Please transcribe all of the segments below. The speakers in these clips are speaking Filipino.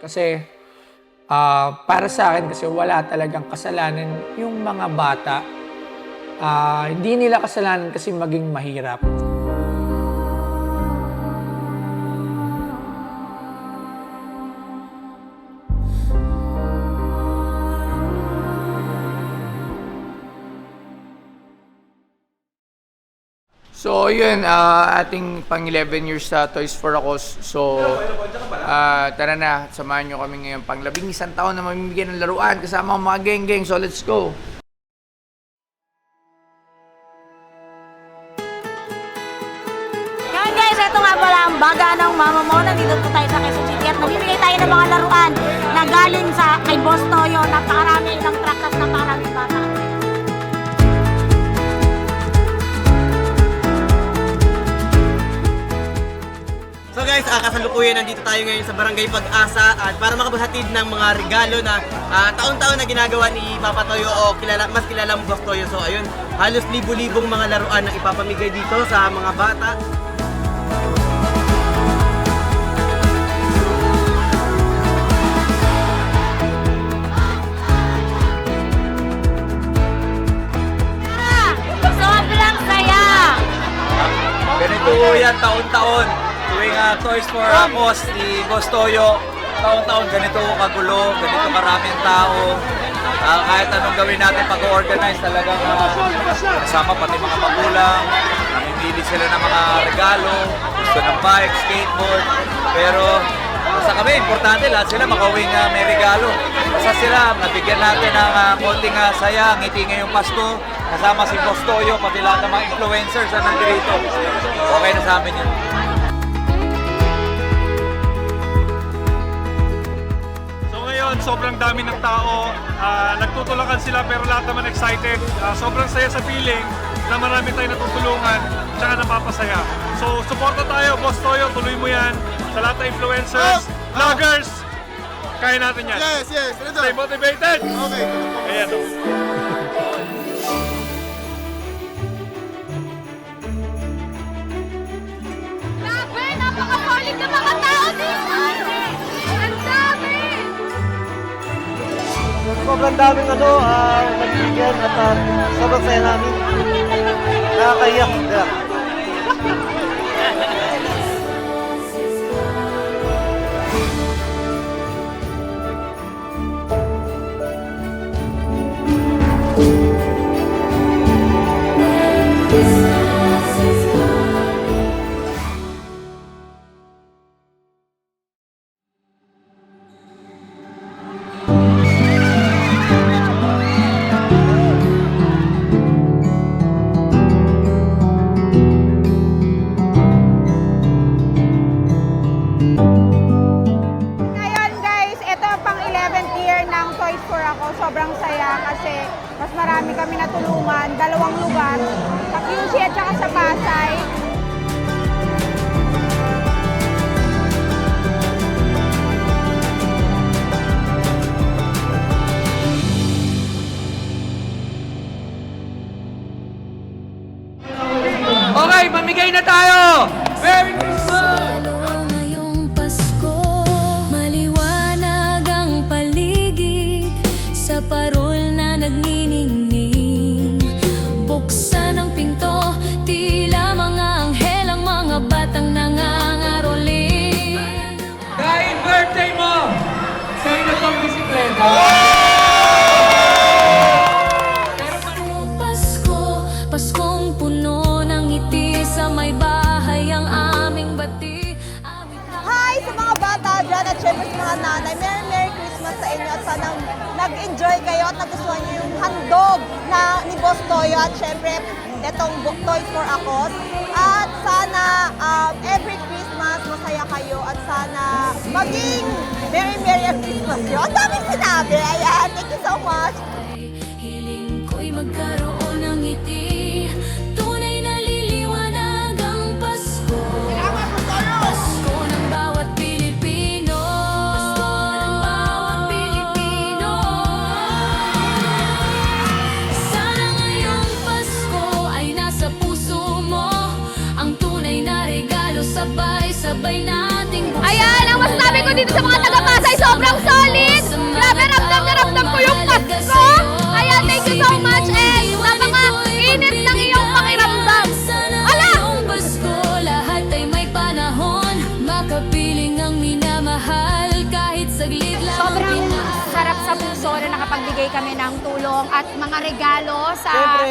Kasi para sa akin kasi wala talagang kasalanan yung mga bata. Hindi nila kasalanan kasi maging mahirap. So, yun, ating pang 11 years sa Toys for Ako. So, tara na, samahan nyo kami ngayon pang 11 taon na mamimigyan ng laruan kasama ang mga geng-geng. So, let's go! Ngayon guys, ito nga pala ang baga ng mama mo. Nandito po tayo sa Quezon City at namimigay tayo ng mga laruan na galing sa kay Boss Toyo. Napakarami ng truck at napakarami bata. So guys, kasalukuyan nandito tayo ngayon sa Barangay Pag-asa at para makapaghatid ng mga regalo na taon-taon na ginagawa ni Papa Toyo o mas kilalang Boss Toyo. So ayun, halos libu-libong mga laruan na ipapamigay dito sa mga bata. Sobrang saya! Ganito yan taon-taon. Tuwing Toys for Amos ni Boss Toyo, taon-taon ganito kagulo, ganito karaming tao. Kahit anong gawin natin pag-organize talagang kasama pati mga magulang. Namimili sila ng mga regalo, gusto ng bike, skateboard. Pero basta kami, importante lahat sila makawing may regalo. Basta sila, nabigyan natin ng konting saya, ngiti ngayong Pasko. Kasama si Boss Toyo, pati lahat ng mga influencers na nandito. Okay na sa amin yun. So ngayon, sobrang dami ng tao. Nagtutulakan sila pero lahat naman excited. Sobrang saya sa feeling na marami tayong natutulungan tsaka napapasaya. So suporta tayo, Boss Toyo, tuloy mo yan. Sa lahat ng influencers, vloggers, kaya natin yan. Yes. Stay motivated! Okay. Ayan o. Grabe! Napaka-solid na mga tao dito! Ang dami! Sobrang daming nabigyan at sobrang saya namin. Nakakahiyak. Ngayon guys, ito pang 11th year ng Toys for Ako. Sobrang saya kasi mas marami kami natulungan. 2 lugar, sa QC at saka sa Pasay. Okay, mamigay na tayo! Merry Christmas! Ngayong Pasko, maliwanag ang paligid sa parol na nagniningning. Buksan ang pinto, tila mga anghel ang mga batang nangangaroling. Dahil birthday mo! Sa'yo na tong bisikleta. Pasko, Paskong puno ng ngiti sa may bahay ang aming bati. Hi sa mga bata dyan at syempre sa mga nanay. Merry Christmas sa inyo at sana nag-enjoy kayo at nagustuhan niyo yung handog na ni Boss Toyo at syempre itong Toys for Ako. At sana every Christmas masaya kayo at sana maging Merry Christmas yun. Ang daming sinabi. Ayan, thank you so much. Hiling ko'y magkaroon ng ngiti. Tunay na liliwanag ang Pasko. Pasko ng bawat Pilipino. Pasko ng bawat Pilipino. Sana ngayong Pasko ay nasa puso mo ang tunay na regalo. Sabay-sabay nating Ayan, ang masasabi ko dito sa mga taga-Pasay, sobrang solid. Grabe, ramdam na ramdam ko yung Pasko. Ayan, thank you so much and napaka-init ng iyong pakiramdam. Ala! Pasko, lahat ay may panahon. Makapiling ang minamahal kahit saglit lang. Sobrang sarap sa puso na nakapagbigay kami ng tulong at mga regalo sa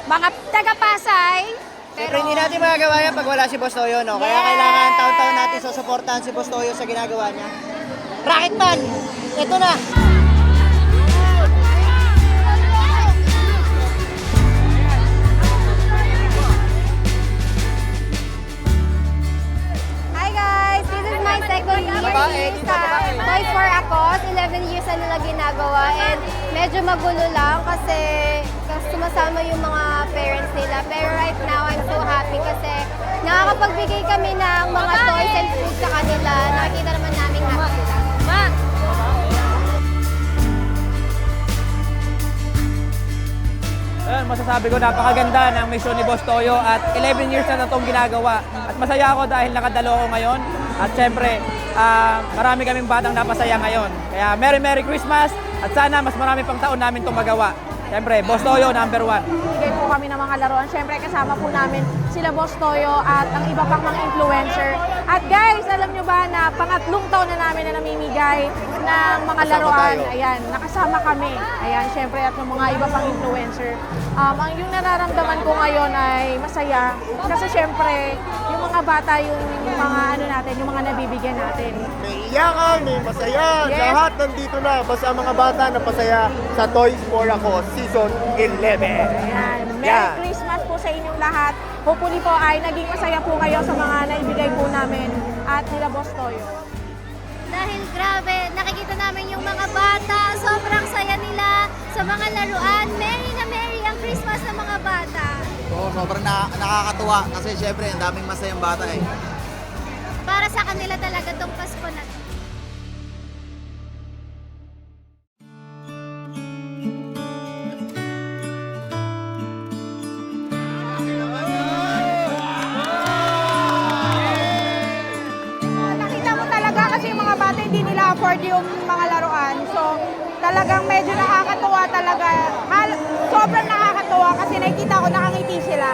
mga taga-Pasay. Siyempre, hindi natin magagawa yan pag wala si Boss Toyo, no? Kaya Yes! kailangan taon-taon natin susuportahan si Boss Toyo sa ginagawa niya. Rocketman! Ito na! Hi guys! This is my second year sa Toys for Akos. 11 years na nila ginagawa and medyo magulo lang kasi sumasama yung mga parents nila. Pero right now, I'm so happy kasi nakakapagbigay kami ng mga toys and food sa kanila. Nakikita naman namin happy sila. Ayun, masasabi ko napakaganda ng misyon ni Boss Toyo at 11 years na itong ginagawa. At masaya ako dahil nakadalo ko ngayon. At syempre, marami kaming batang napasaya ngayon. Kaya Merry Christmas at sana mas marami pang taon namin itong magawa. Syempre, Boss Toyo, #1. Bigay po kami ng mga laruan. Siyempre, kasama po namin sila Boss Toyo at ang iba pang mga influencer. At guys, alam nyo ba na pangatlong taon na namin na namimigay ng mga laruan. Ayan, nakasama kami. Ayan, siyempre, at ng mga iba pang influencer. Yung nararamdaman ko ngayon ay masaya. Kasi siyempre, yung mga bata, yung mga ano natin, yung mga nabibigyan natin. May iyakan, may masaya. Yes. Lahat nandito na. Basta ang mga bata na pasaya sa Toys for Ako Season 11. Ayan. Merry Christmas po sa inyong lahat. Hopefully po ay naging masaya po kayo sa mga naibigay po namin at nila Boss Toyo. Dahil grabe, nakikita namin yung mga bata, sobrang saya nila sa mga laruan. Merry na merry ang Christmas ng mga bata. Oo, sobrang nakakatuwa kasi syempre ang daming masayang bata eh. Para sa kanila talaga tong Pasko na to. Nakita mo talaga kasi yung mga bata hindi nila afford yung mga laruan. So talagang medyo nakakatuwa talaga. Sobrang nakakatuwa kasi nakikita ko nakangiti sila.